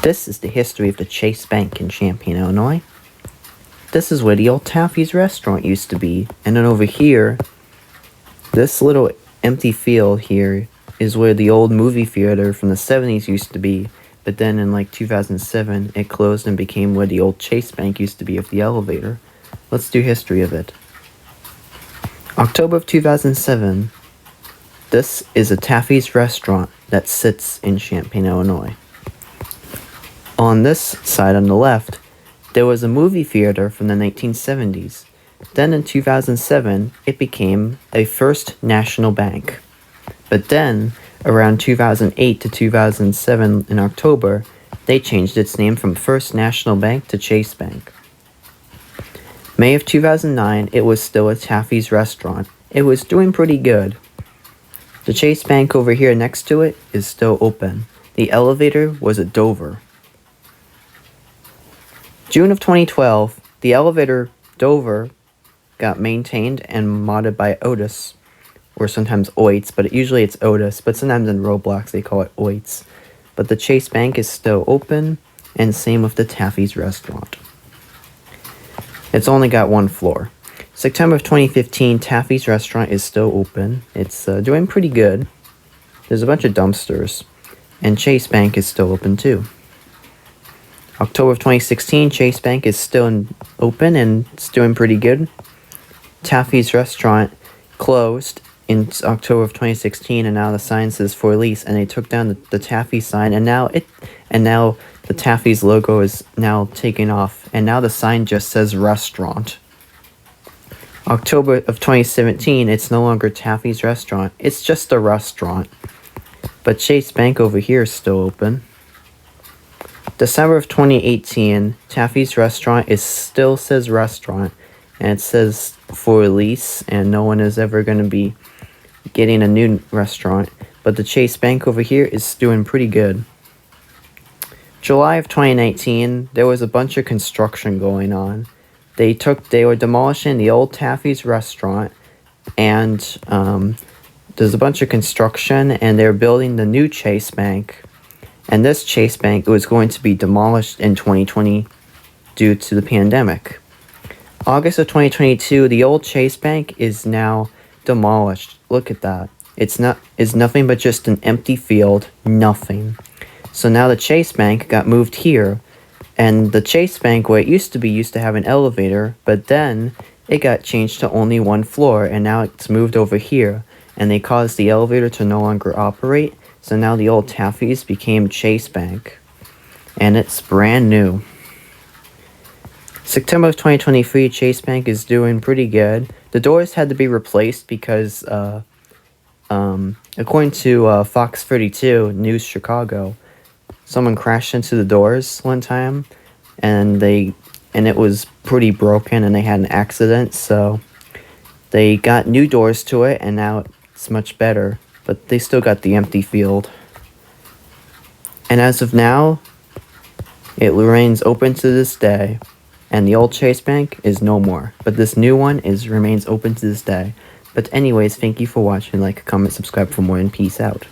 This is the history of the Chase Bank in Champaign, Illinois. This is where the old Taffies restaurant used to be. And then over here, this little empty field here is where the old movie theater from the 70s used to be. But then in like 2007, it closed and became where the old Chase Bank used to be with the elevator. Let's do history of it. October of 2007, this is a Taffies restaurant that sits in Champaign, Illinois. On this side on the left, there was a movie theater from the 1970s. Then in 2007, it became a First National Bank. But then, around 2008 to 2007 in October, they changed its name from First National Bank to Chase Bank. May of 2009, it was still a Taffies restaurant. It was doing pretty good. The Chase Bank over here next to it is still open. The elevator was at Dover. June of 2012, the elevator Dover got maintained and modded by Otis, or sometimes Oits, but usually it's Otis, but sometimes in Roblox they call it Oits. But the Chase Bank is still open, and same with the Taffies restaurant. It's only got one floor. September of 2015, Taffies restaurant is still open. It's doing pretty good. There's a bunch of dumpsters, and Chase Bank is still open too. October of 2016, Chase Bank is still open and it's doing pretty good. Taffies restaurant closed in October of 2016, and now the sign says for lease, and they took down the Taffies sign, and now the Taffies logo is now taken off, and now the sign just says restaurant. October of 2017, it's no longer Taffies restaurant, it's just a restaurant. But Chase Bank over here is still open. December of 2018, Taffies restaurant still says restaurant, and it says for lease, and no one is ever going to be getting a new restaurant. But the Chase Bank over here is doing pretty good. July of 2019, there was a bunch of construction going on. They were demolishing the old Taffies restaurant, and there's a bunch of construction, and they're building the new Chase Bank. And this Chase Bank was going to be demolished in 2020 due to the pandemic. August of 2022, the old Chase Bank is now demolished. Look at that. It's nothing but just an empty field, nothing. So now the Chase Bank got moved here, and the Chase Bank, where it used to have an elevator, but then it got changed to only one floor, and now it's moved over here, and they caused the elevator to no longer operate. So now the old Taffies became Chase Bank, and it's brand new. September of 2023, Chase Bank is doing pretty good. The doors had to be replaced because, according to Fox 32 News Chicago, someone crashed into the doors one time, and it was pretty broken, and they had an accident. So they got new doors to it, and now it's much better. But they still got the empty field. And as of now, it remains open to this day. And the old Chase Bank is no more. But this new one remains open to this day. But anyways, thank you for watching. Like, comment, subscribe for more, and peace out.